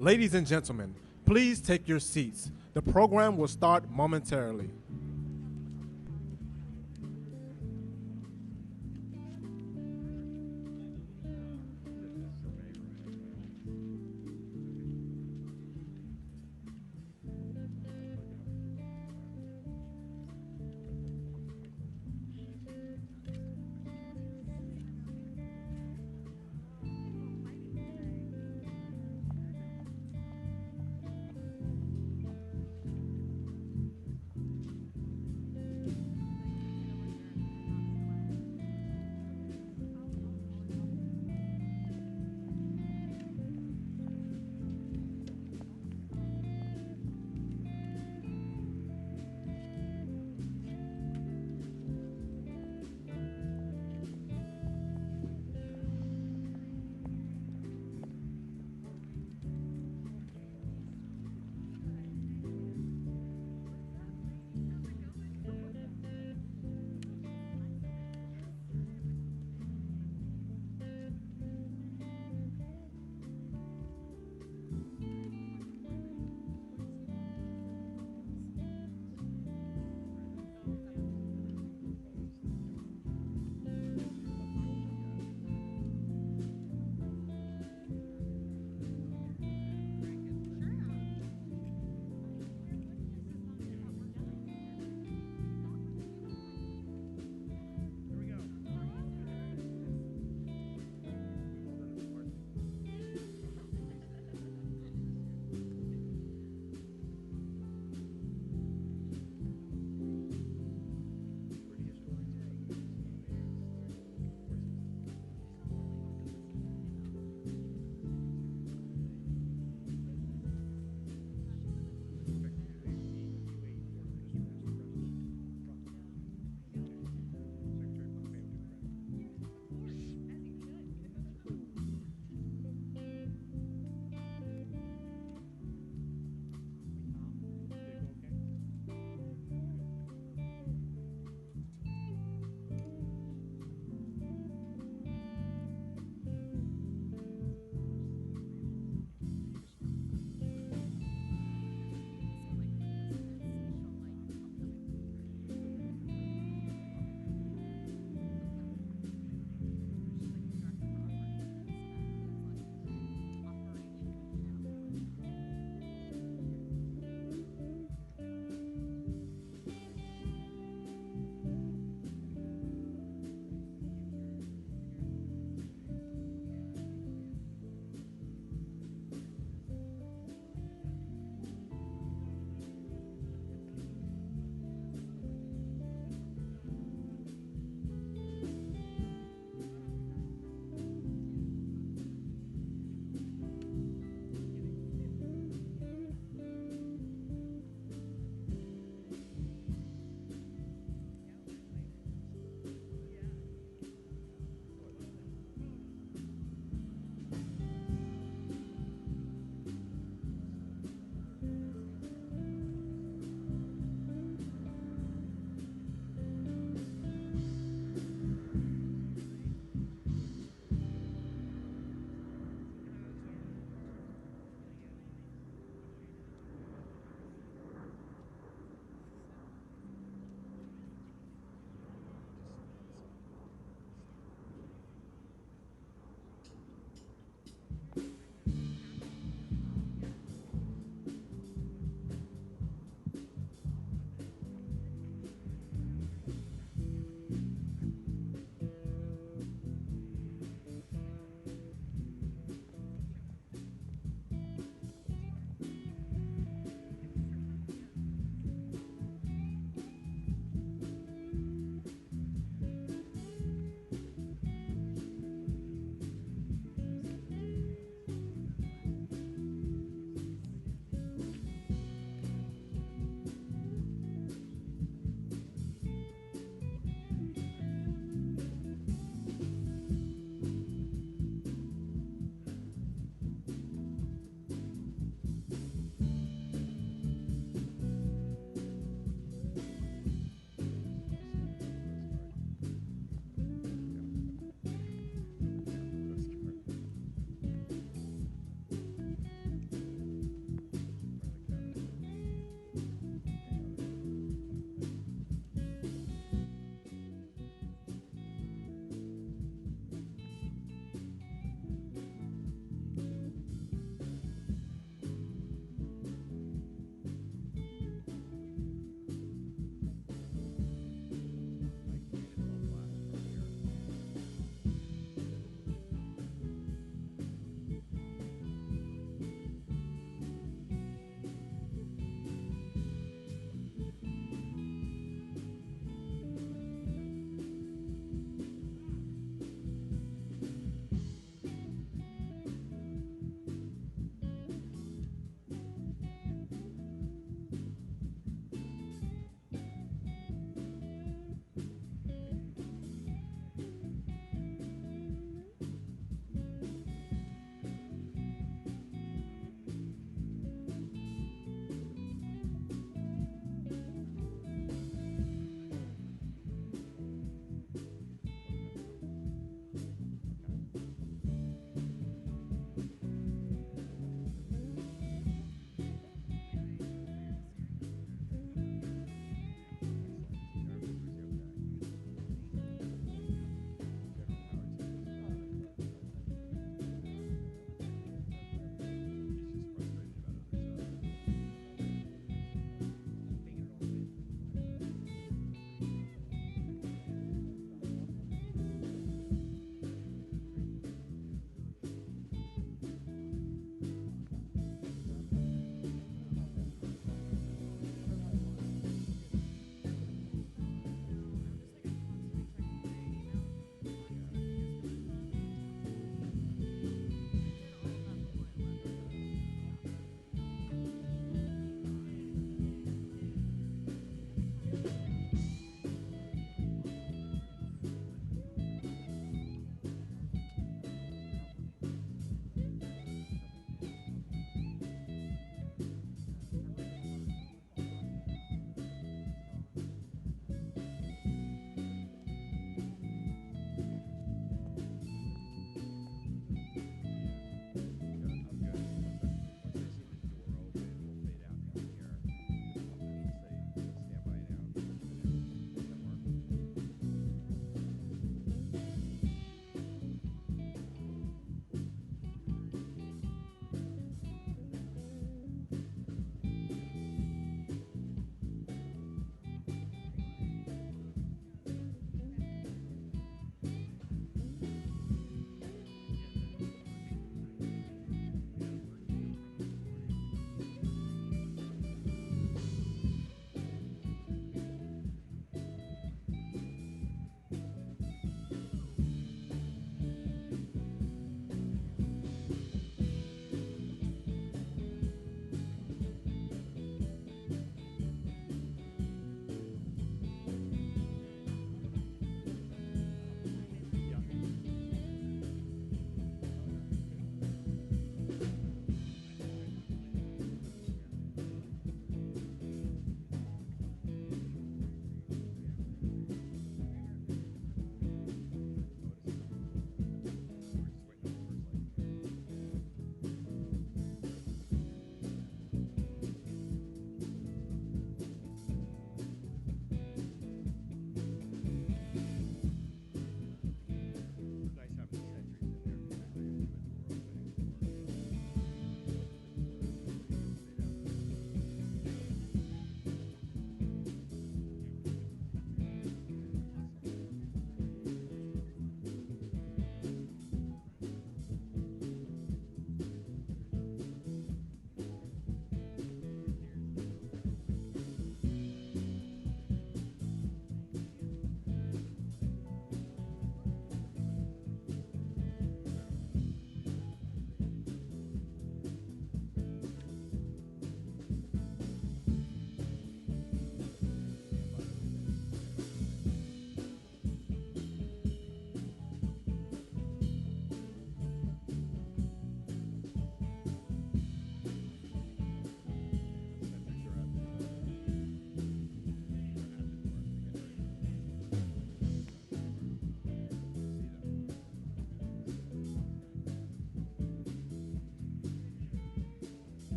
Ladies and gentlemen, please take your seats. The program will start momentarily.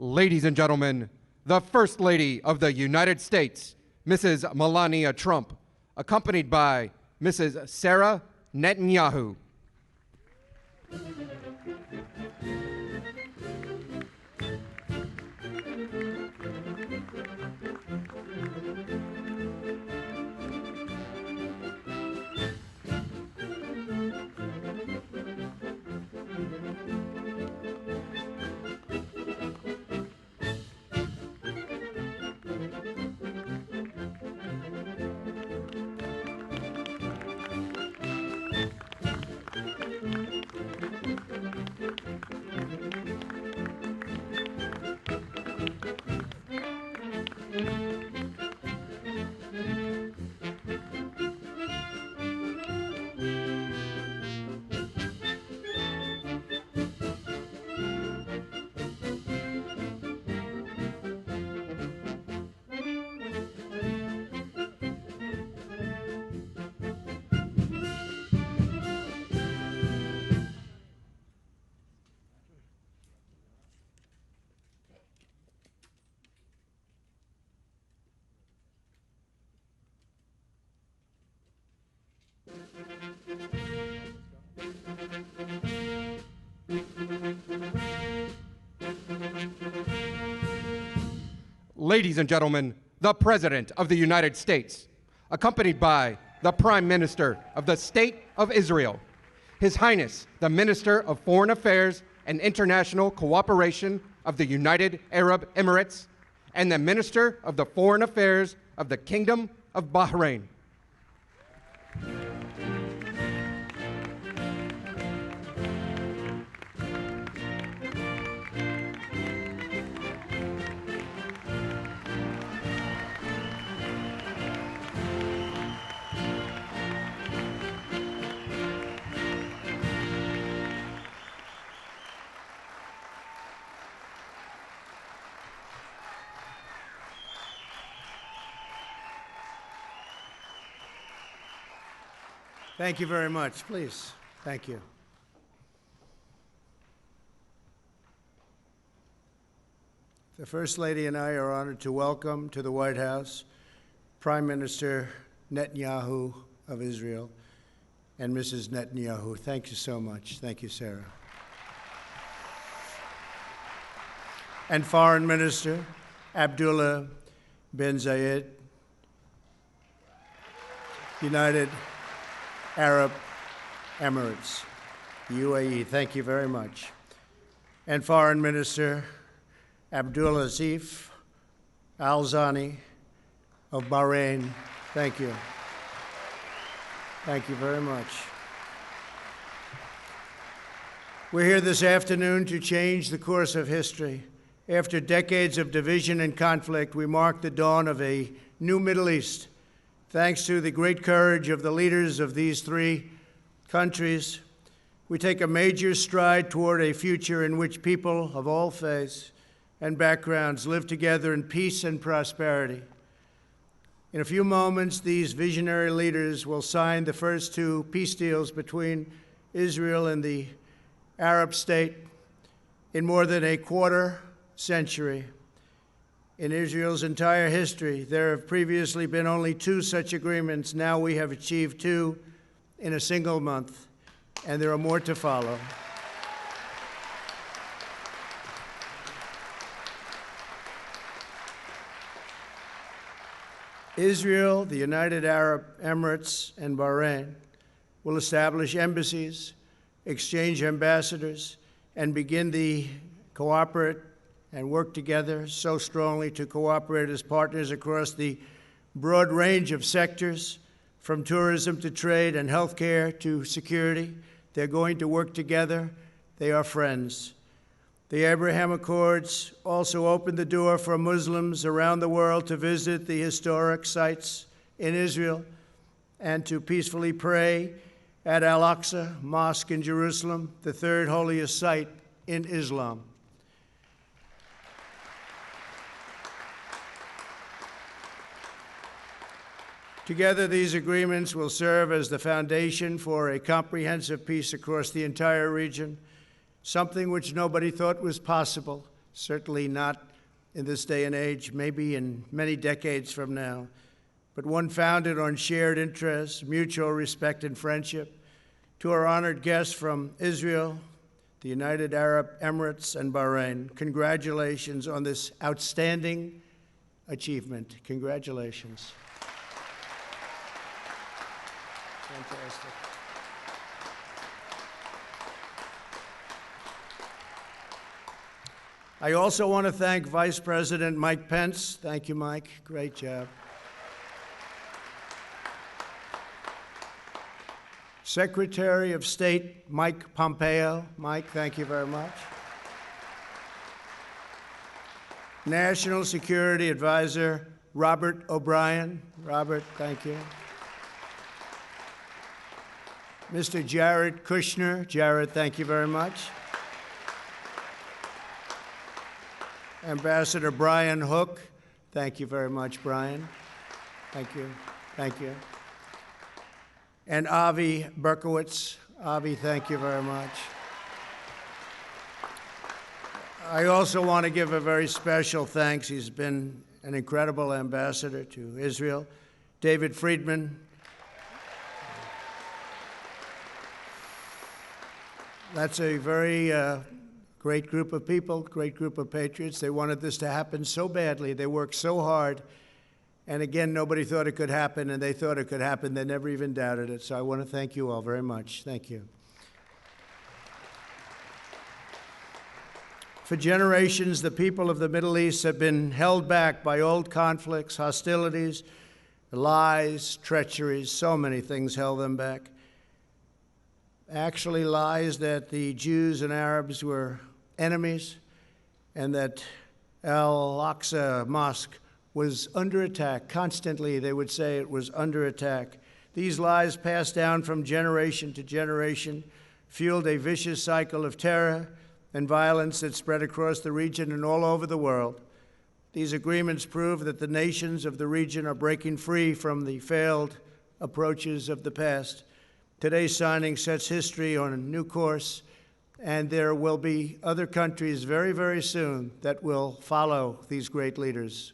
Ladies and gentlemen, the First Lady of the United States, Mrs. Melania Trump, accompanied by Mrs. Sarah Netanyahu. Ladies and gentlemen, the President of the United States, accompanied by the Prime Minister of the State of Israel, His Highness, the Minister of Foreign Affairs and International Cooperation of the United Arab Emirates, and the Minister of the Foreign Affairs of the Kingdom of Bahrain. Thank you very much. Please. Thank you. The First Lady and I are honored to welcome to the White House Prime Minister Netanyahu of Israel and Mrs. Netanyahu. Thank you so much. Thank you, Sarah. And Foreign Minister Abdullah bin Zayed, United Arab Emirates, UAE. Thank you very much. And Foreign Minister Abdullatif Al-Zayani of Bahrain. Thank you. Thank you very much. We're here this afternoon to change the course of history. After decades of division and conflict, we mark the dawn of a new Middle East. Thanks to the great courage of the leaders of these three countries, we take a major stride toward a future in which people of all faiths and backgrounds live together in peace and prosperity. In a few moments, these visionary leaders will sign the first two peace deals between Israel and the Arab state in more than a quarter century. In Israel's entire history, there have previously been only two such agreements. Now we have achieved two in a single month, and there are more to follow. Israel, the United Arab Emirates, and Bahrain will establish embassies, exchange ambassadors, and begin the cooperate and work together so strongly to cooperate as partners across the broad range of sectors, from tourism to trade and healthcare to security. They're going to work together. They are friends. The Abraham Accords also opened the door for Muslims around the world to visit the historic sites in Israel and to peacefully pray at Al-Aqsa Mosque in Jerusalem, the third holiest site in Islam. Together, these agreements will serve as the foundation for a comprehensive peace across the entire region, something which nobody thought was possible certainly not in this day and age, maybe in many decades from now, but one founded on shared interests, mutual respect, and friendship. To our honored guests from Israel, the United Arab Emirates, and Bahrain, congratulations on this outstanding achievement. Congratulations. Fantastic. I also want to thank Vice President Mike Pence. Thank you, Mike. Great job. Secretary of State Mike Pompeo. Mike, thank you very much. National Security Advisor Robert O'Brien. Robert, thank you. Mr. Jared Kushner. Jared, thank you very much. Ambassador Brian Hook. Thank you very much, Brian. Thank you. Thank you. And Avi Berkowitz. Avi, thank you very much. I also want to give a very special thanks. He's been an incredible ambassador to Israel. David Friedman. That's a very great group of people, great group of patriots. They wanted this to happen so badly. They worked so hard. And again, nobody thought it could happen, and they thought it could happen. They never even doubted it. So I want to thank you all very much. Thank you. For generations, the people of the Middle East have been held back by old conflicts, hostilities, lies, treacheries. So many things held them back. Actually, lies that the Jews and Arabs were enemies and that Al-Aqsa Mosque was under attack. Constantly, they would say it was under attack. These lies passed down from generation to generation, fueled a vicious cycle of terror and violence that spread across the region and all over the world. These agreements prove that the nations of the region are breaking free from the failed approaches of the past. Today's signing sets history on a new course, and there will be other countries very, very soon that will follow these great leaders.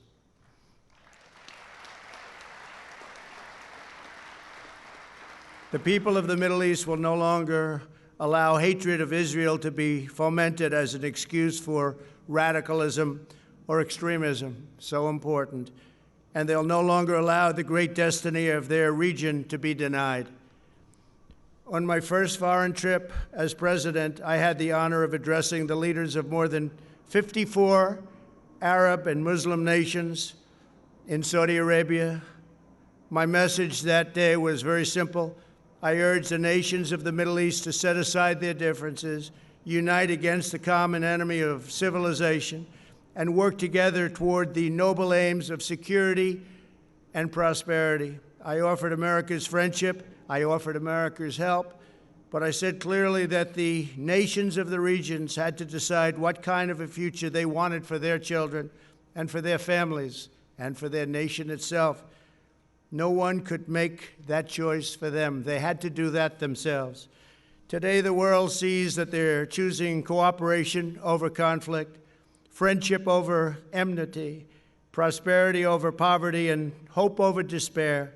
The people of the Middle East will no longer allow hatred of Israel to be fomented as an excuse for radicalism or extremism, so important. And they'll no longer allow the great destiny of their region to be denied. On my first foreign trip as president, I had the honor of addressing the leaders of more than 54 Arab and Muslim nations in Saudi Arabia. My message that day was very simple. I urged the nations of the Middle East to set aside their differences, unite against the common enemy of civilization, and work together toward the noble aims of security and prosperity. I offered America's friendship. I offered America's help. But I said clearly that the nations of the regions had to decide what kind of a future they wanted for their children and for their families and for their nation itself. No one could make that choice for them. They had to do that themselves. Today, the world sees that they're choosing cooperation over conflict, friendship over enmity, prosperity over poverty, and hope over despair.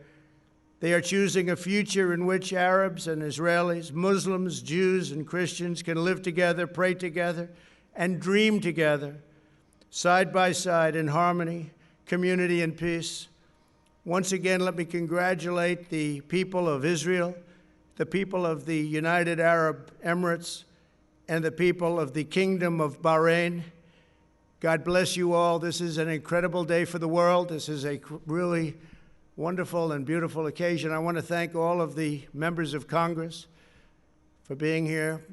They are choosing a future in which Arabs and Israelis, Muslims, Jews, and Christians can live together, pray together, and dream together, side by side in harmony, community, and peace. Once again, let me congratulate the people of Israel, the people of the United Arab Emirates, and the people of the Kingdom of Bahrain. God bless you all. This is an incredible day for the world. This is a really wonderful and beautiful occasion. I want to thank all of the members of Congress for being here,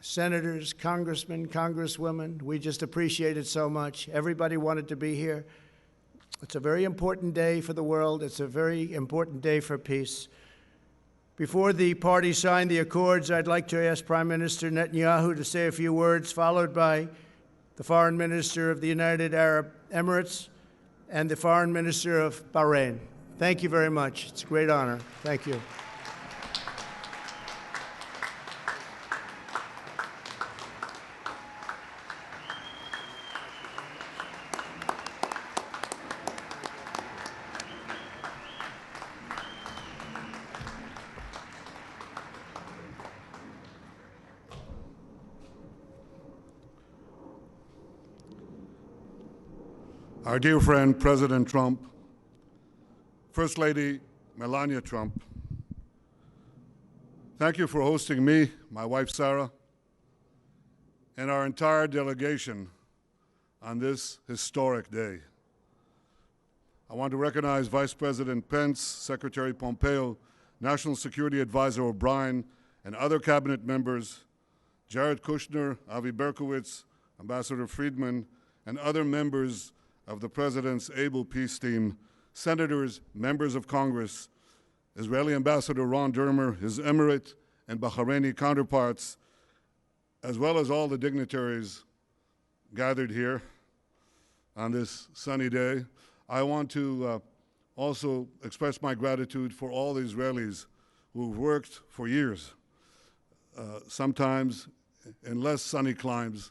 senators, congressmen, congresswomen. We just appreciate it so much. Everybody wanted to be here. It's a very important day for the world. It's a very important day for peace. Before the parties sign the accords, I'd like to ask Prime Minister Netanyahu to say a few words, followed by the Foreign Minister of the United Arab Emirates and the Foreign Minister of Bahrain. Thank you very much. It's a great honor. Thank you. Our dear friend, President Trump, First Lady Melania Trump, thank you for hosting me, my wife Sarah, and our entire delegation on this historic day. I want to recognize Vice President Pence, Secretary Pompeo, National Security Advisor O'Brien, and other cabinet members, Jared Kushner, Avi Berkowitz, Ambassador Friedman, and other members of the President's able peace team, senators, members of Congress, Israeli Ambassador Ron Dermer, his Emirate and Bahraini counterparts, as well as all the dignitaries gathered here on this sunny day. I want to also express my gratitude for all the Israelis who've worked for years, sometimes in less sunny climes,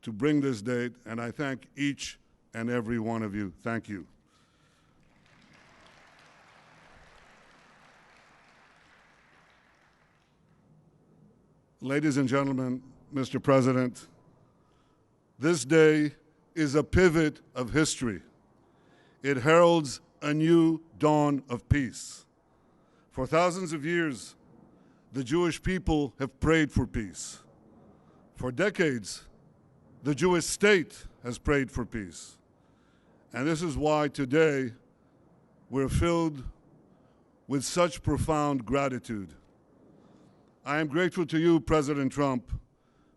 to bring this date, and I thank each and every one of you. Thank you. Ladies and gentlemen, Mr. President, this day is a pivot of history. It heralds a new dawn of peace. For thousands of years, the Jewish people have prayed for peace. For decades, the Jewish state has prayed for peace. And this is why today we're filled with such profound gratitude. I am grateful to you, President Trump,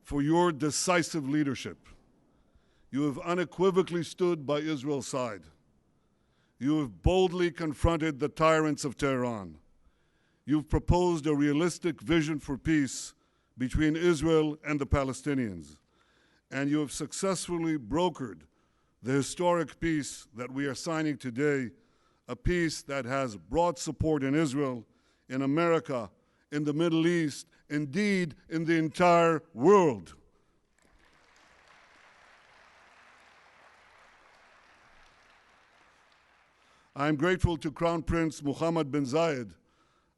for your decisive leadership. You have unequivocally stood by Israel's side. You have boldly confronted the tyrants of Tehran. You've proposed a realistic vision for peace between Israel and the Palestinians. And you have successfully brokered the historic peace that we are signing today, a peace that has broad support in Israel, in America, in the Middle East, indeed in the entire world. I am grateful to Crown Prince Mohammed bin Zayed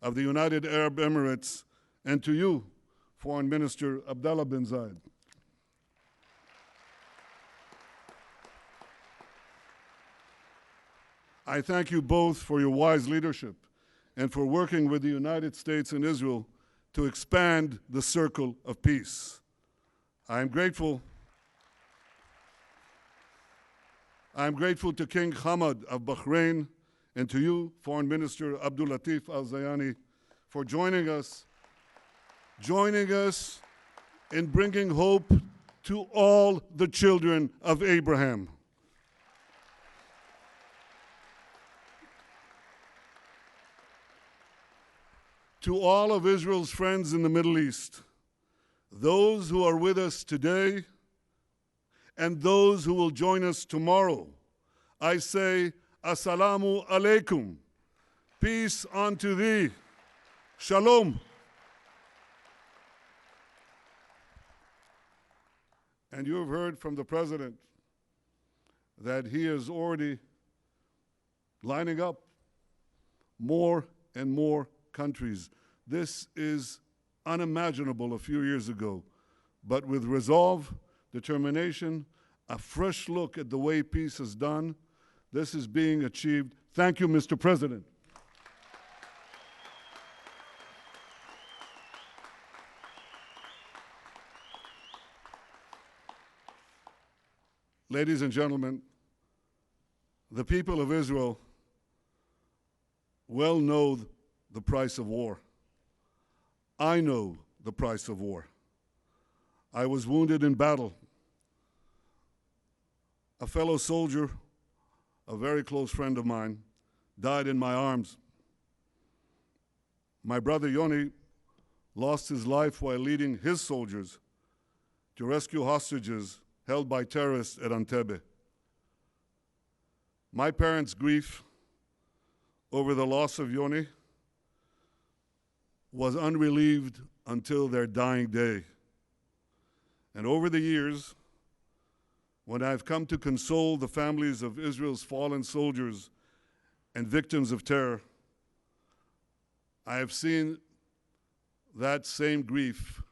of the United Arab Emirates and to you, Foreign Minister Abdullah bin Zayed. I thank you both for your wise leadership and for working with the United States and Israel to expand the circle of peace. I am grateful to King Hamad of Bahrain and to you, Foreign Minister Abdullatif al-Zayani, for joining us in bringing hope to all the children of Abraham. To all of Israel's friends in the Middle East, those who are with us today and those who will join us tomorrow, I say, Assalamu alaikum. Peace unto thee. Shalom. And you have heard from the President that he is already lining up more and more countries. This is unimaginable a few years ago, but with resolve, determination, a fresh look at the way peace is done, this is being achieved. Thank you, Mr. President. Ladies and gentlemen, the people of Israel well know the price of war. I know the price of war. I was wounded in battle. A fellow soldier, a very close friend of mine, died in my arms. My brother Yoni lost his life while leading his soldiers to rescue hostages held by terrorists at Entebbe. My parents' grief over the loss of Yoni was unrelieved until their dying day. And over the years, when I've come to console the families of Israel's fallen soldiers and victims of terror, I have seen that same grief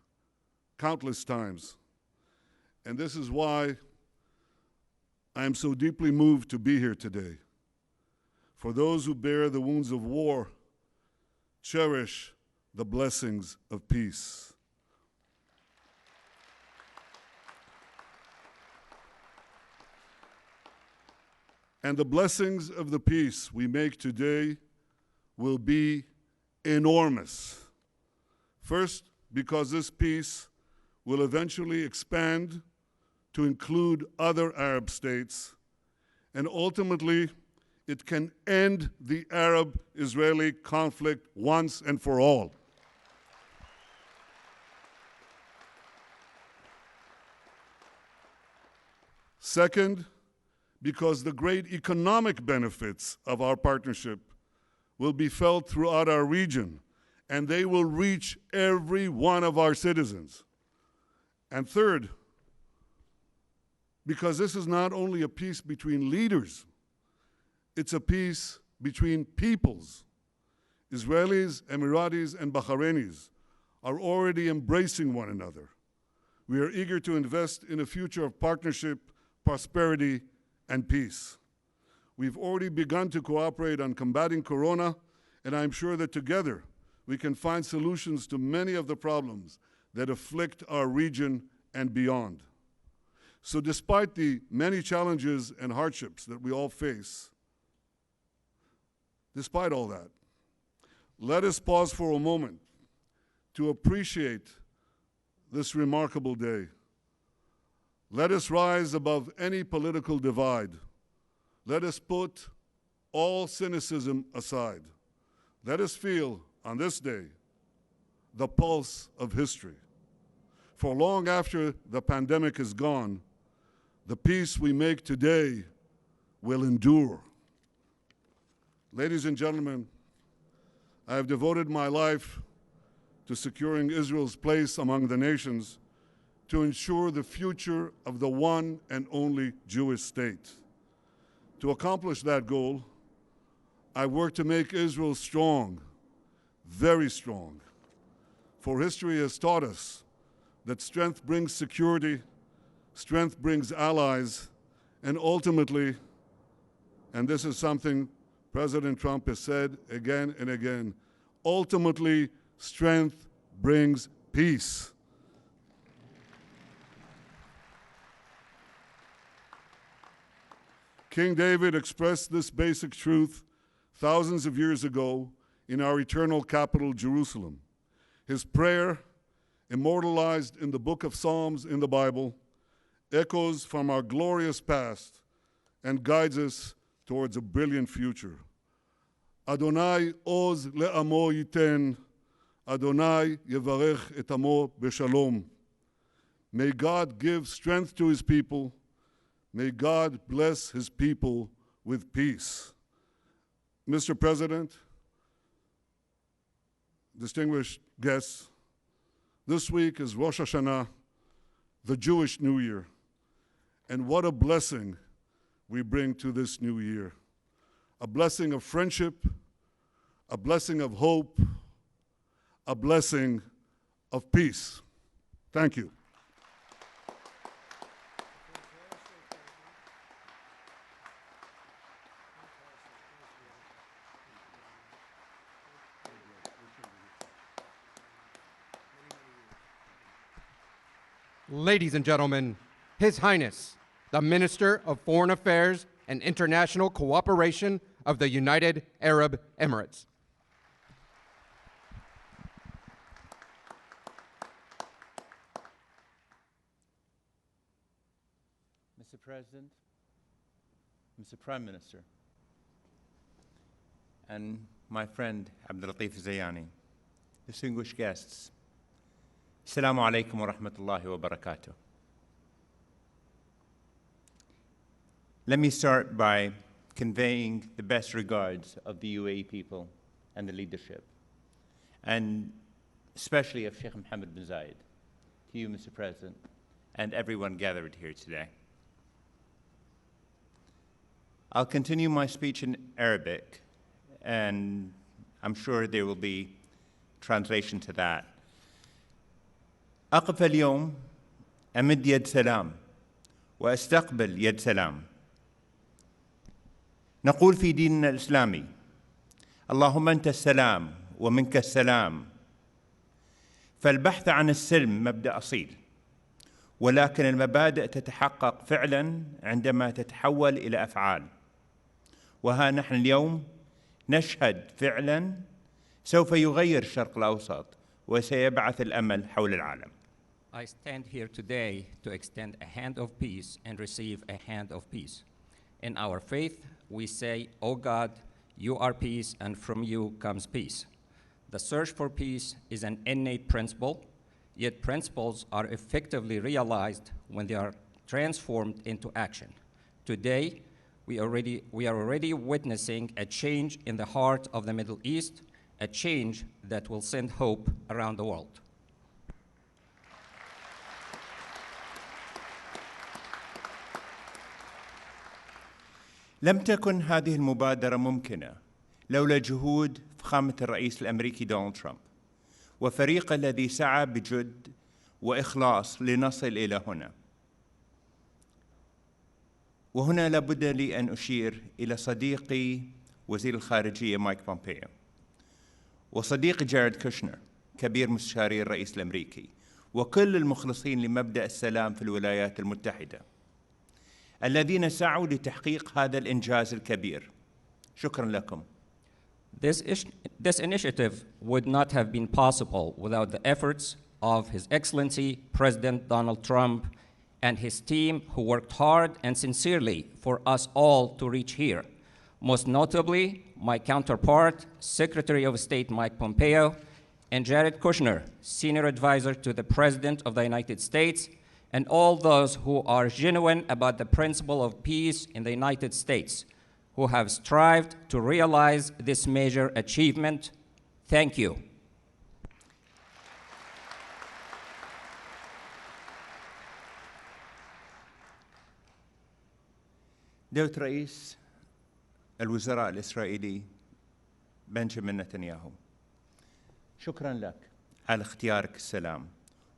countless times. And this is why I am so deeply moved to be here today. For those who bear the wounds of war, cherish the blessings of peace. And the blessings of the peace we make today will be enormous. First, because this peace will eventually expand to include other Arab states, and ultimately, it can end the Arab-Israeli conflict once and for all. Second, because the great economic benefits of our partnership will be felt throughout our region, and they will reach every one of our citizens. And third, because this is not only a peace between leaders, it's a peace between peoples. Israelis, Emiratis, and Bahrainis are already embracing one another. We are eager to invest in a future of partnership, prosperity, and peace. We've already begun to cooperate on combating Corona, and I'm sure that together we can find solutions to many of the problems that afflict our region and beyond. So despite the many challenges and hardships that we all face, despite all that, let us pause for a moment to appreciate this remarkable day. Let us rise above any political divide. Let us put all cynicism aside. Let us feel, on this day, the pulse of history. For long after the pandemic is gone, the peace we make today will endure. Ladies and gentlemen, I have devoted my life to securing Israel's place among the nations to ensure the future of the one and only Jewish state. To accomplish that goal, I work to make Israel strong, very strong. For history has taught us that strength brings security, strength brings allies, and ultimately, and this is something President Trump has said again and again, ultimately, strength brings peace. King David expressed this basic truth thousands of years ago in our eternal capital, Jerusalem. His prayer, immortalized in the book of Psalms in the Bible, echoes from our glorious past and guides us towards a brilliant future. Adonai oz le'amo yiten, Adonai yevarech et amo b'shalom. May God give strength to his people. May God bless his people with peace. Mr. President, distinguished guests, this week is Rosh Hashanah, the Jewish New Year. And what a blessing we bring to this new year. A blessing of friendship, a blessing of hope, a blessing of peace. Thank you. Ladies and gentlemen, His Highness, the Minister of Foreign Affairs and International Cooperation of the United Arab Emirates. Mr. President, Mr. Prime Minister, and my friend Abdullatif Zayani, distinguished guests, Assalamu alaikum wa rahmatullahi wa barakatuh. Let me start by conveying the best regards of the UAE people and the leadership, and especially of Sheikh Mohammed bin Zayed, to you, Mr. President, and everyone gathered here today. I'll continue my speech in Arabic, and I'm sure there will be translation to that. أقف اليوم أمد يد سلام وأستقبل يد سلام نقول في ديننا الإسلامي: اللهم أنت السلام ومنك السلام. فالبحث عن السلم مبدأ أصيل، ولكن المبادئ تتحقق فعلا عندما تتحول إلى أفعال. وها نحن اليوم نشهد فعلا سوف يغير الشرق الأوسط وسيبعث الأمل حول العالم. I stand here today to extend a hand of peace and receive a hand of peace. In our faith, we say, "O God, you are peace, and from you comes peace." The search for peace is an innate principle, yet principles are effectively realized when they are transformed into action. Today, we are already witnessing a change in the heart of the Middle East, a change that will send hope around the world. لم تكن هذه المبادرة ممكنة لولا جهود فخامة الرئيس الأمريكي دونالد ترامب وفريقه الذي سعى بجد وإخلاص لنصل إلى هنا. وهنا لابد لي أن أشير إلى صديقي وزير الخارجية مايك بومبيو، وصديقي جاريد كوشنر كبير مستشاري الرئيس الأمريكي، وكل المخلصين لمبدأ السلام في الولايات المتحدة الذين سعوا لتحقيق هذا الإنجاز الكبير. شكرا لكم. This initiative would not have been possible without the efforts of His Excellency President Donald Trump and his team, who worked hard and sincerely for us all to reach here. Most notably, my counterpart, Secretary of State Mike Pompeo, and Jared Kushner, Senior Advisor to the President of the United States, and all those who are genuine about the principle of peace in the United States, who have strived to realize this major achievement. Thank you. دولة رئيس الوزراء الإسرائيلي بنجامين نتنياهو، شكرا لك على اختيارك السلام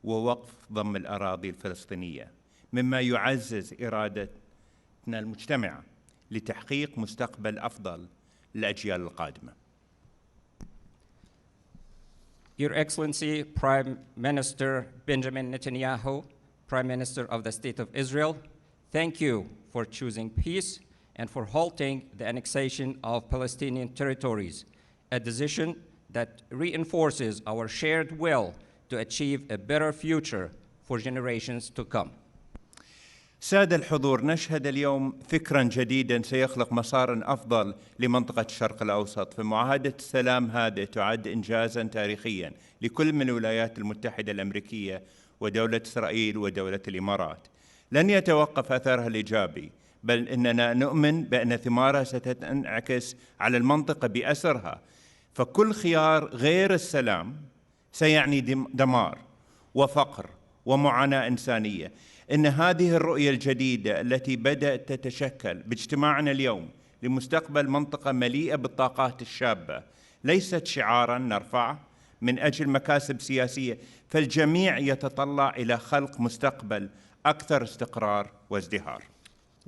ووقف ضم الأراضي الفلسطينية، مما يعزز إرادتنا المجتمعة لتحقيق مستقبل أفضل للأجيال القادمة. Your Excellency, Prime Minister Benjamin Netanyahu, Prime Minister of the State of Israel, thank you for choosing peace and for halting the annexation of Palestinian territories, a decision that reinforces our shared will to achieve a better future for generations to come. سادة الحضور، نشهد اليوم فكراً جديداً سيخلق مساراً أفضل لمنطقة الشرق الأوسط، فمعاهدة السلام هذه تعد إنجازاً تاريخياً لكل من الولايات المتحدة الأمريكية ودولة إسرائيل ودولة الإمارات. لن يتوقف أثرها الإيجابي، بل إننا نؤمن بأن ثمارها ستنعكس على المنطقة بأسرها، فكل خيار غير السلام سيعني دمار وفقر ومعاناة إنسانية. إن هذه الرؤية الجديدة التي بدأت تتشكل باجتماعنا اليوم لمستقبل منطقة مليئة بالطاقات الشابة ليست شعاراً نرفعه من أجل مكاسب سياسية، فالجميع يتطلع إلى خلق مستقبل أكثر استقرار وازدهار.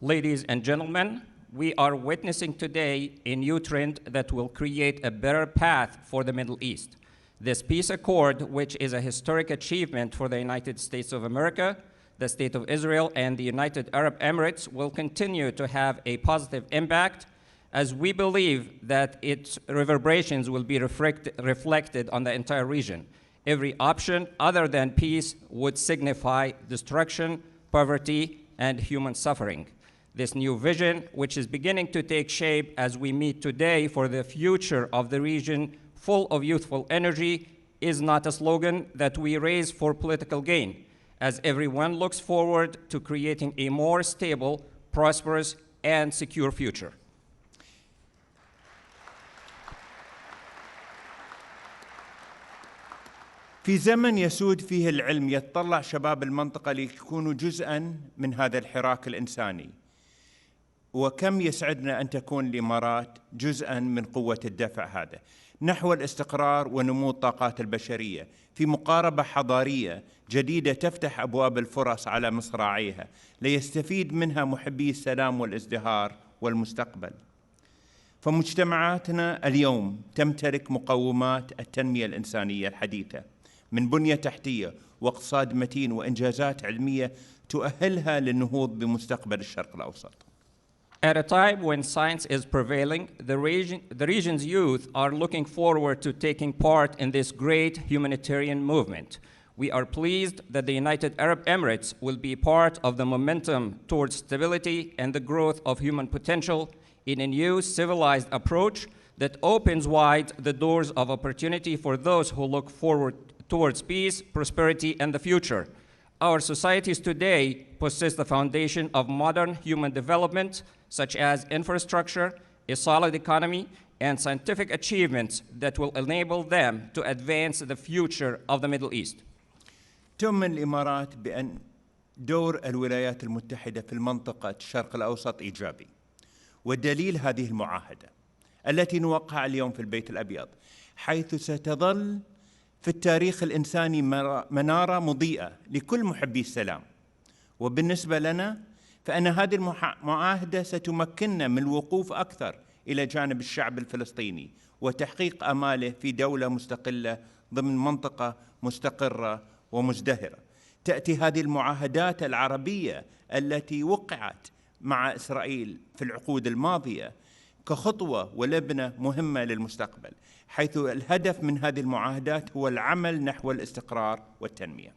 Ladies and gentlemen, we are witnessing today a new trend that will create a better path for the Middle East. This peace accord, which is a historic achievement for the United States of America, the State of Israel, and the United Arab Emirates, will continue to have a positive impact, as we believe that its reverberations will be reflected on the entire region. Every option other than peace would signify destruction, poverty, and human suffering. This new vision, which is beginning to take shape as we meet today for the future of the region full of youthful energy, is not a slogan that we raise for political gain, as everyone looks forward to creating a more stable, prosperous, and secure future. في زمن يسود فيه العلم يتطلع شباب المنطقة ليكونوا جزءاً من هذا الحراك الإنساني، وكم يسعدنا أن تكون الإمارات جزءاً من قوة الدفع هذا نحو الاستقرار ونمو الطاقات البشرية في مقاربة حضارية جديدة تفتح أبواب الفرص على مصراعيها ليستفيد منها محبي السلام والازدهار والمستقبل. فمجتمعاتنا اليوم تمتلك مقومات التنمية الإنسانية الحديثة من بنية تحتية واقتصاد متين وإنجازات علمية تؤهلها للنهوض بمستقبل الشرق الأوسط. At a time when science is prevailing, the region's youth are looking forward to taking part in this great humanitarian movement. We are pleased that the United Arab Emirates will be part of the momentum towards stability and the growth of human potential in a new civilized approach that opens wide the doors of opportunity for those who look forward towards peace, prosperity, and the future. Our societies today possess the foundation of modern human development, such as infrastructure, a solid economy, and scientific achievements that will enable them to advance the future of the Middle East. تؤمن الإمارات بأن دور الولايات المتحدة في المنطقة الشرق الأوسط إيجابي، والدليل هذه المعاهدة التي نوقعها اليوم في البيت الأبيض، حيث ستظل في التاريخ الإنساني منارة مضيئة لكل محبي السلام. وبالنسبة لنا فإن هذه المعاهدة ستمكننا من الوقوف أكثر إلى جانب الشعب الفلسطيني وتحقيق آماله في دولة مستقلة ضمن منطقة مستقرة ومزدهرة. تأتي هذه المعاهدات العربية التي وقعت مع إسرائيل في العقود الماضية كخطوة ولبنة مهمة للمستقبل، حيث الهدف من هذه المعاهدات هو العمل نحو الاستقرار والتنمية.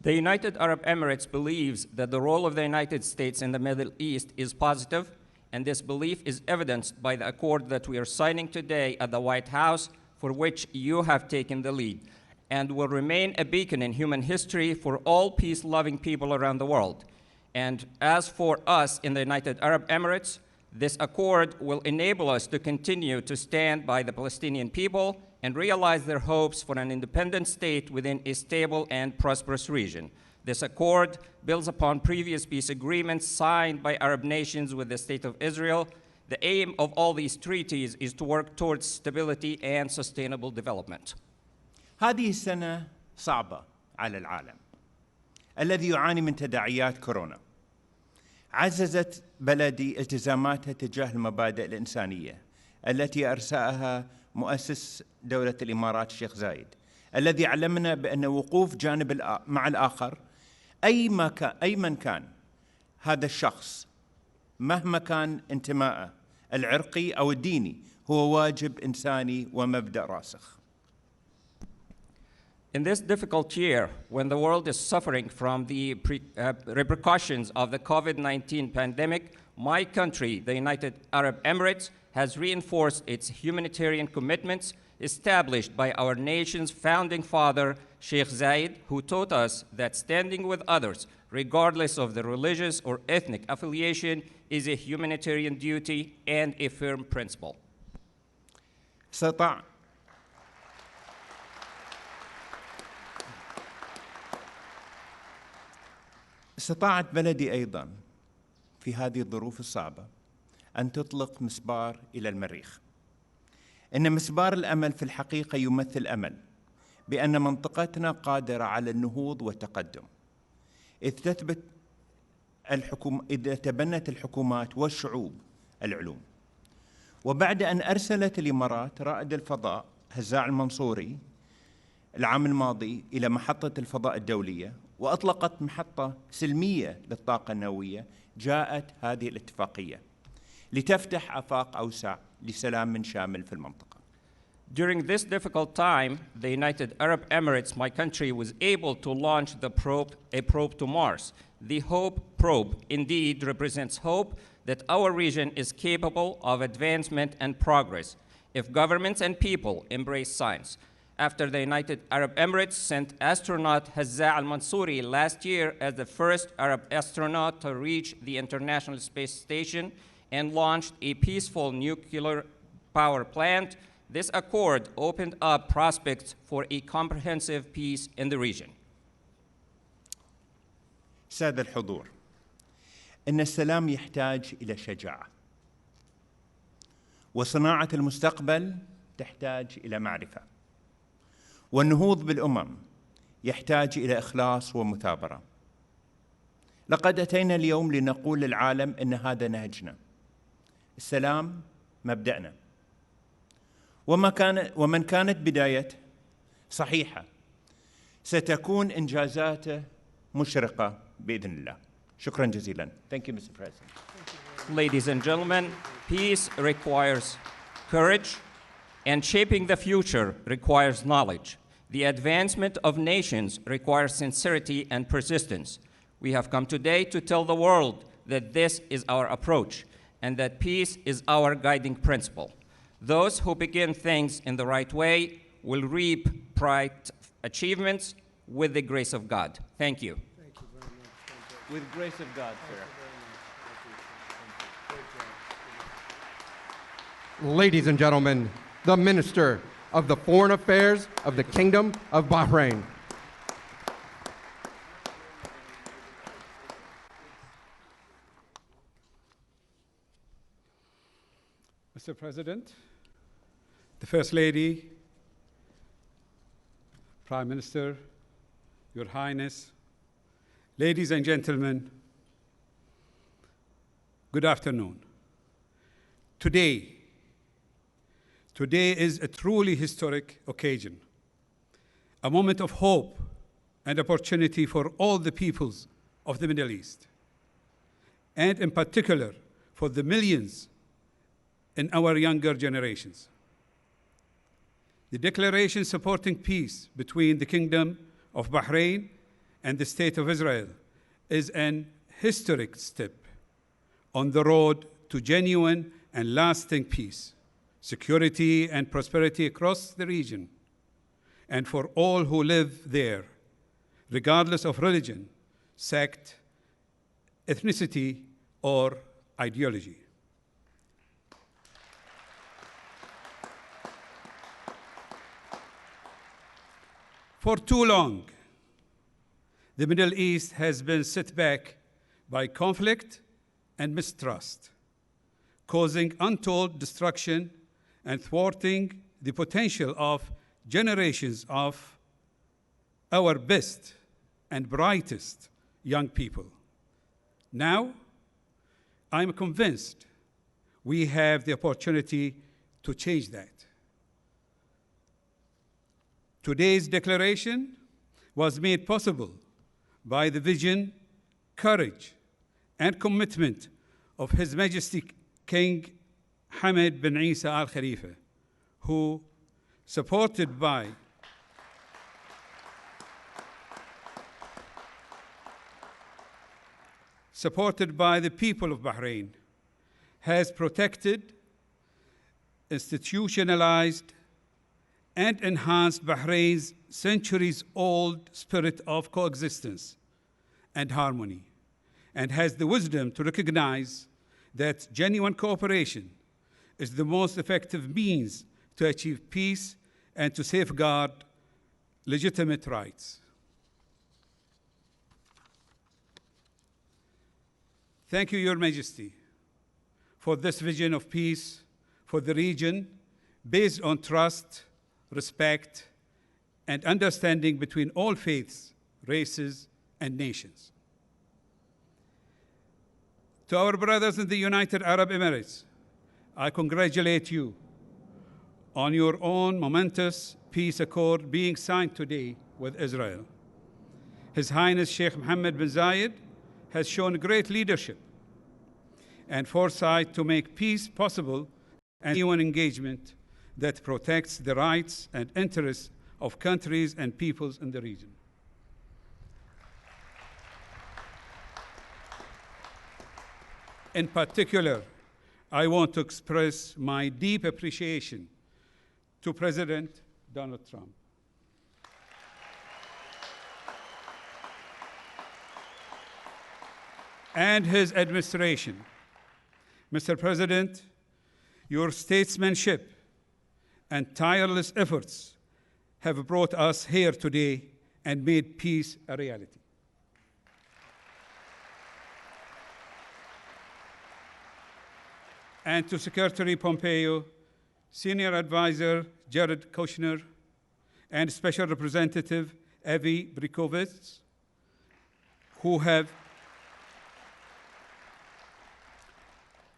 The United Arab Emirates believes that the role of the United States in the Middle East is positive, and this belief is evidenced by the accord that we are signing today at the White House, for which you have taken the lead, and will remain a beacon in human history for all peace-loving people around the world. And as for us in the United Arab Emirates, this accord will enable us to continue to stand by the Palestinian people and realize their hopes for an independent state within a stable and prosperous region. This accord builds upon previous peace agreements signed by Arab nations with the State of Israel. The aim of all these treaties is to work towards stability and sustainable development. هذه السنة صعبة على العالم الذي يعاني من تداعيات كورونا. عززت بلدي التزاماتها تجاه المبادئ الإنسانية التي أرساها مؤسس دولة الإمارات الشيخ زايد، الذي علمنا بأن وقوف جانب مع الآخر أي من كان هذا الشخص مهما كان انتمائه العرقي أو الديني هو واجب إنساني ومبدأ راسخ. In this difficult year, when the world is suffering from the repercussions of the COVID-19 pandemic, my country, the United Arab Emirates, has reinforced its humanitarian commitments established by our nation's founding father, Sheikh Zayed, who taught us that standing with others, regardless of their religious or ethnic affiliation, is a humanitarian duty and a firm principle. استطاعت بلدي أيضاً في هذه الظروف الصعبة أن تطلق مسبار إلى المريخ. إن مسبار الأمل في الحقيقة يمثل أمل بأن منطقتنا قادرة على النهوض والتقدم، إذ تبنت الحكومات والشعوب العلوم. وبعد أن أرسلت الإمارات رائد الفضاء هزاع المنصوري العام الماضي إلى محطة الفضاء الدولية وأطلقت محطة سلمية للطاقة النووية، جاءت هذه الاتفاقية لتفتح آفاق أوسع لسلام شامل في المنطقة. During this difficult time, the United Arab Emirates, my country, was able to launch a probe to Mars. The HOPE probe indeed represents hope that our region is capable of advancement and progress if governments and people embrace science. After the United Arab Emirates sent astronaut Hazza al-Mansouri last year as the first Arab astronaut to reach the International Space Station and launched a peaceful nuclear power plant, this accord opened up prospects for a comprehensive peace in the region. سادة الحضور، إن السلام يحتاج إلى شجاعة، وصناعة المستقبل تحتاج إلى معرفة، والنهوض بالأمم يحتاج إلى إخلاص ومثابرة. لقد أتينا اليوم لنقول للعالم إن هذا نهجنا. السلام مبدأنا. ومن كانت بدايته صحيحة ستكون إنجازاته مشرقة بإذن الله. شكرا جزيلا. Thank you, Mr. President. Ladies and gentlemen, peace requires courage, and shaping the future requires knowledge. The advancement of nations requires sincerity and persistence. We have come today to tell the world that this is our approach and that peace is our guiding principle. Those who begin things in the right way will reap bright achievements with the grace of God. Thank you. Thank you very much. With grace of God, sir. Ladies and gentlemen, the Minister of the Foreign Affairs of the Kingdom of Bahrain. Mr. President, the First Lady, Prime Minister, Your Highness, ladies and gentlemen, good afternoon. Today is a truly historic occasion, a moment of hope and opportunity for all the peoples of the Middle East, and in particular for the millions in our younger generations. The declaration supporting peace between the Kingdom of Bahrain and the State of Israel is an historic step on the road to genuine and lasting peace, security, and prosperity across the region, and for all who live there, regardless of religion, sect, ethnicity, or ideology. For too long, the Middle East has been set back by conflict and mistrust, causing untold destruction and thwarting the potential of generations of our best and brightest young people. Now, I'm convinced we have the opportunity to change that. Today's declaration was made possible by the vision, courage, and commitment of His Majesty King Hamad bin Isa Al Khalifa, who, supported by the people of Bahrain, has protected, institutionalized, and enhanced Bahrain's centuries-old spirit of coexistence and harmony, and has the wisdom to recognize that genuine cooperation is the most effective means to achieve peace and to safeguard legitimate rights. Thank you, Your Majesty, for this vision of peace for the region based on trust, respect, and understanding between all faiths, races, and nations. To our brothers in the United Arab Emirates, I congratulate you on your own momentous peace accord being signed today with Israel. His Highness Sheikh Mohammed bin Zayed has shown great leadership and foresight to make peace possible and genuine engagement that protects the rights and interests of countries and peoples in the region. In particular, I want to express my deep appreciation to President Donald Trump and his administration. Mr. President, your statesmanship and tireless efforts have brought us here today and made peace a reality. And to Secretary Pompeo, Senior Advisor Jared Kushner, and Special Representative Avi Brikovitz,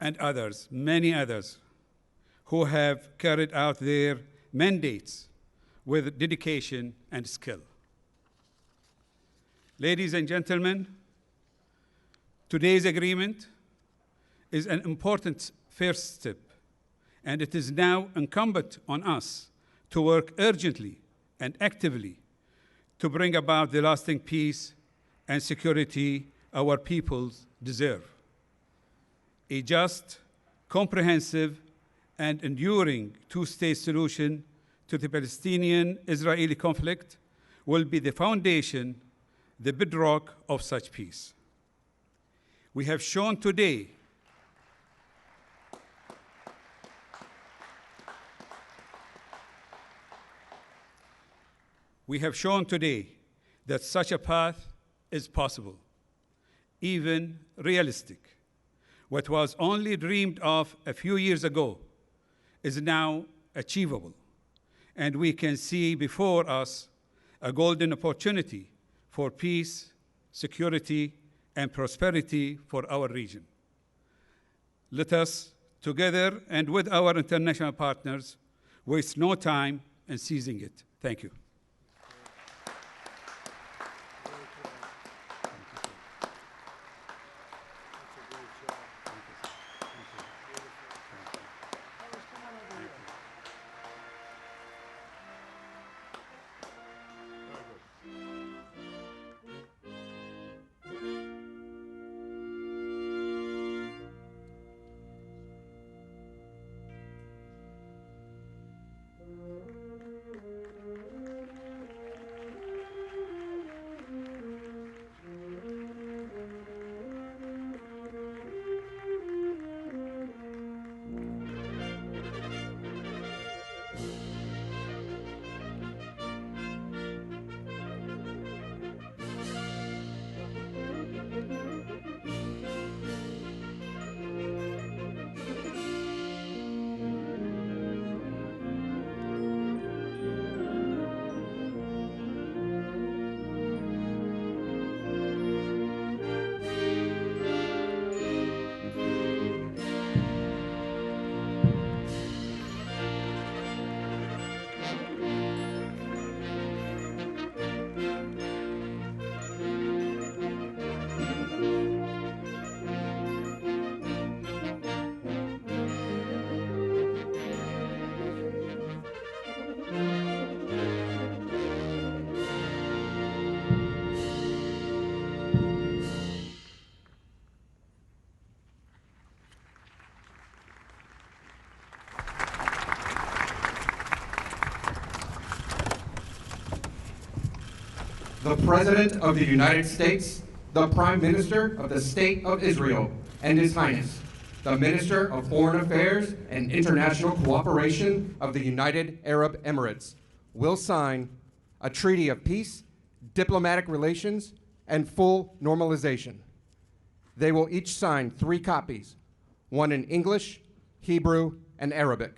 and others, many others, who have carried out their mandates with dedication and skill. Ladies and gentlemen, today's agreement is an important first step, and it is now incumbent on us to work urgently and actively to bring about the lasting peace and security our peoples deserve. A just, comprehensive, and enduring two-state solution to the Palestinian-Israeli conflict will be the foundation, the bedrock of such peace. We have shown today that such a path is possible, even realistic. What was only dreamed of a few years ago is now achievable, and we can see before us a golden opportunity for peace, security, and prosperity for our region. Let us, together and with our international partners, waste no time in seizing it. Thank you. The President of the United States, the Prime Minister of the State of Israel, and His Highness, the Minister of Foreign Affairs and International Cooperation of the United Arab Emirates, will sign a treaty of peace, diplomatic relations, and full normalization. They will each sign 3 copies, one in English, Hebrew, and Arabic.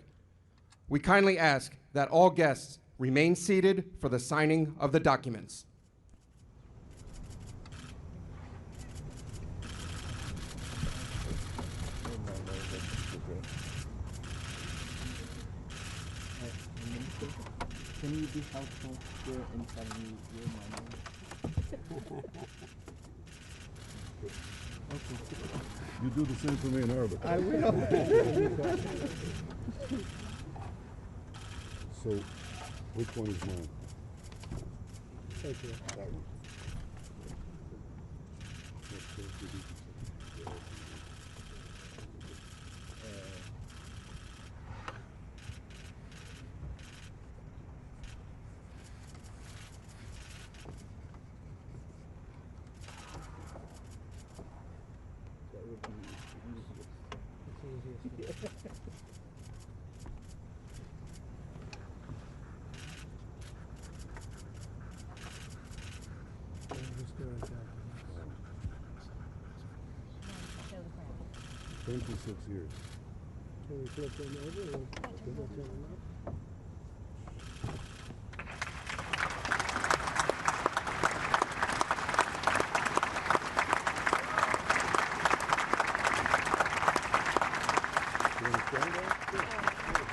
We kindly ask that all guests remain seated for the signing of the documents. Can you be helpful here in telling me your name? You do the same for me in Arabic. I will. So, which one is mine? Thank you. That one. Years. Can we flip them over or give it to them up? You want to stand up? Yeah.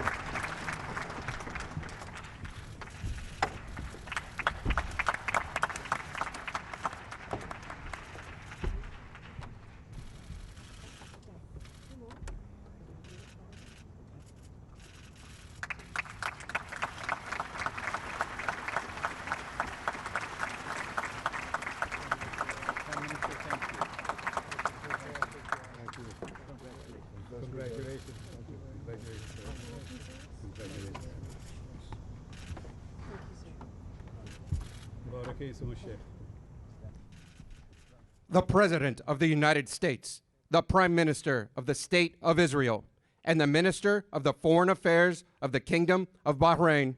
The President of the United States, the Prime Minister of the State of Israel, and the Minister of the Foreign Affairs of the Kingdom of Bahrain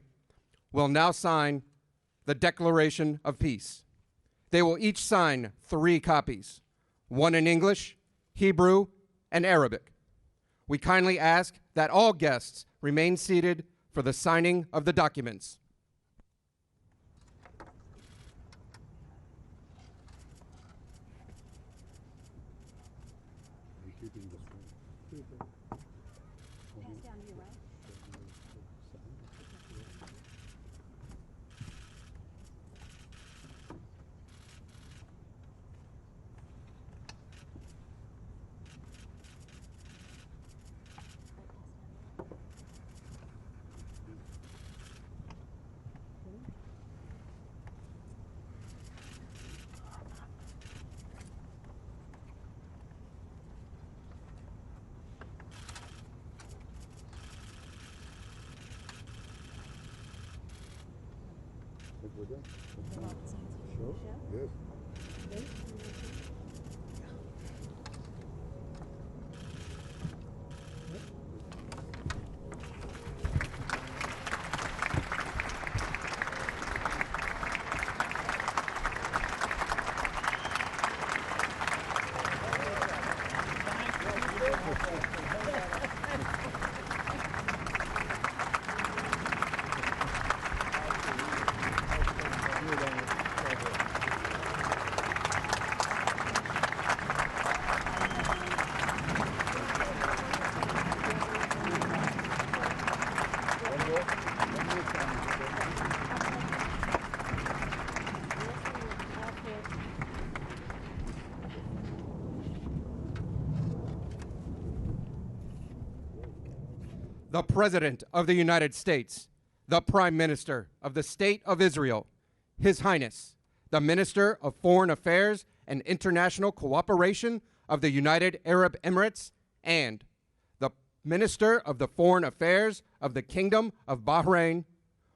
will now sign the Declaration of Peace. They will each sign 3 copies, one in English, Hebrew, and Arabic. We kindly ask that all guests remain seated for the signing of the documents. The President of the United States, the Prime Minister of the State of Israel, His Highness, the Minister of Foreign Affairs and International Cooperation of the United Arab Emirates, and the Minister of the Foreign Affairs of the Kingdom of Bahrain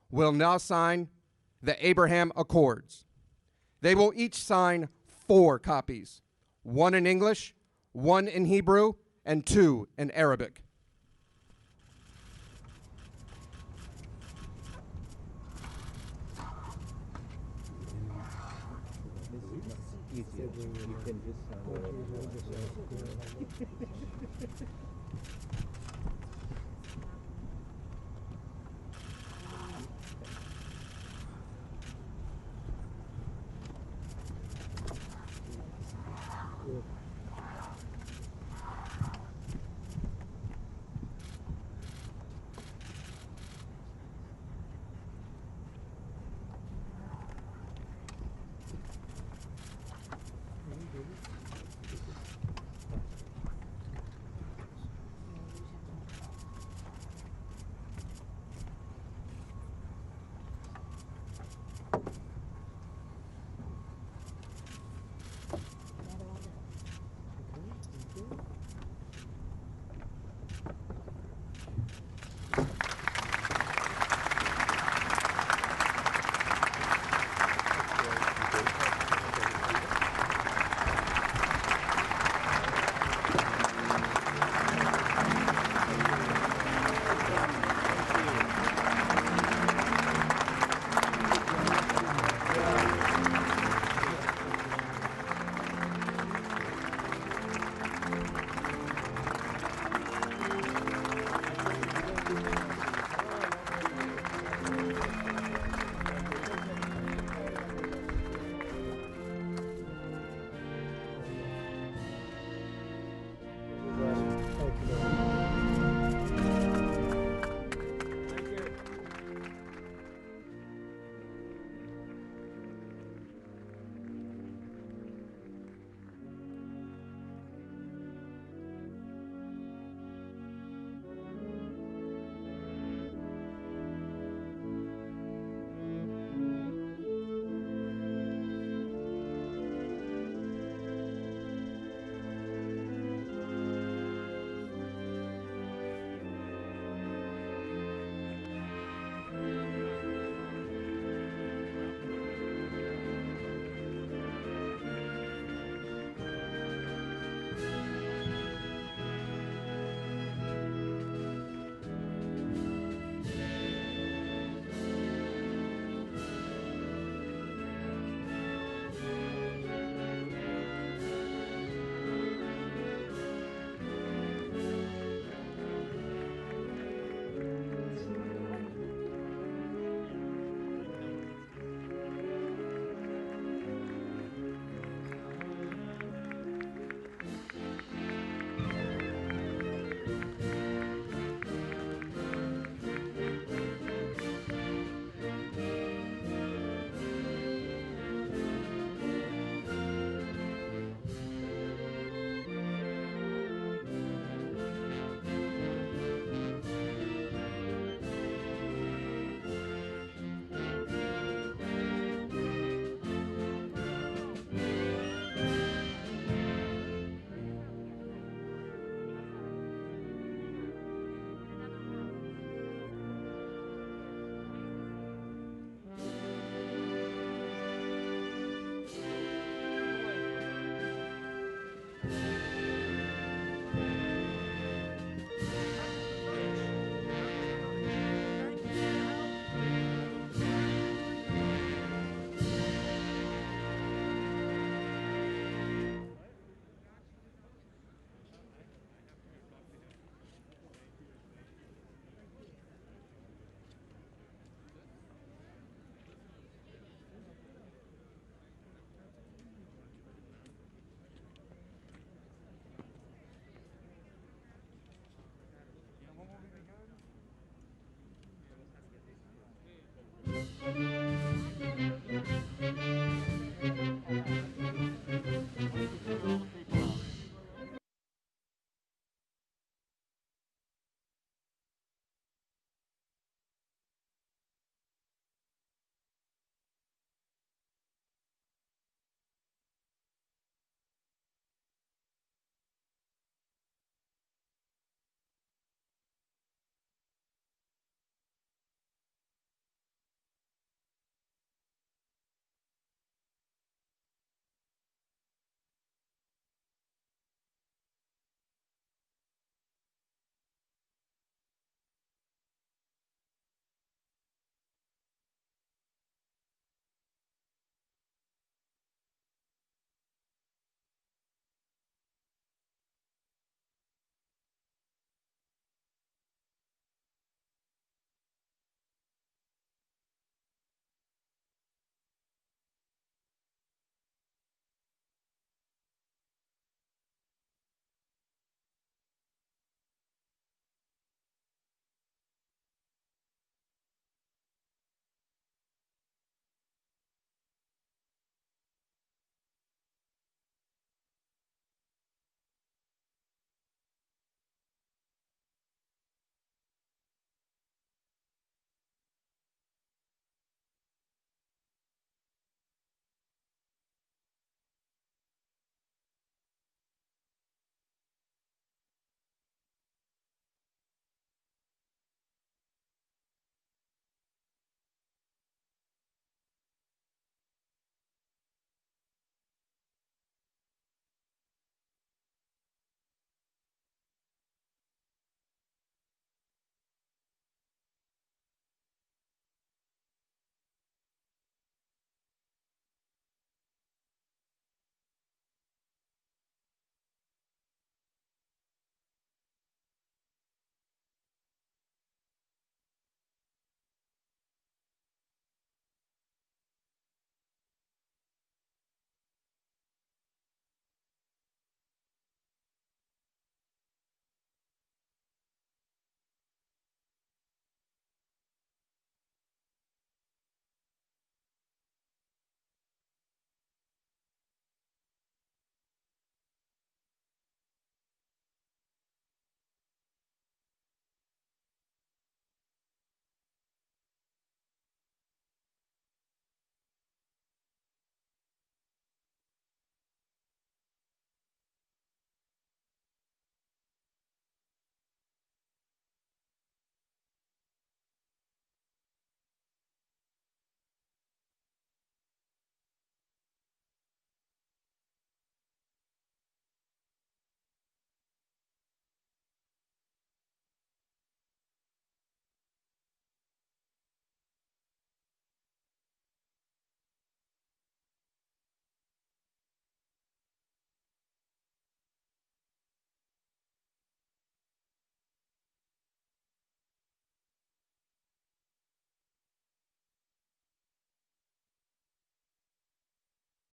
will now sign the Abraham Accords. They will each sign 4 copies, one in English, one in Hebrew, and 2 in Arabic. You can just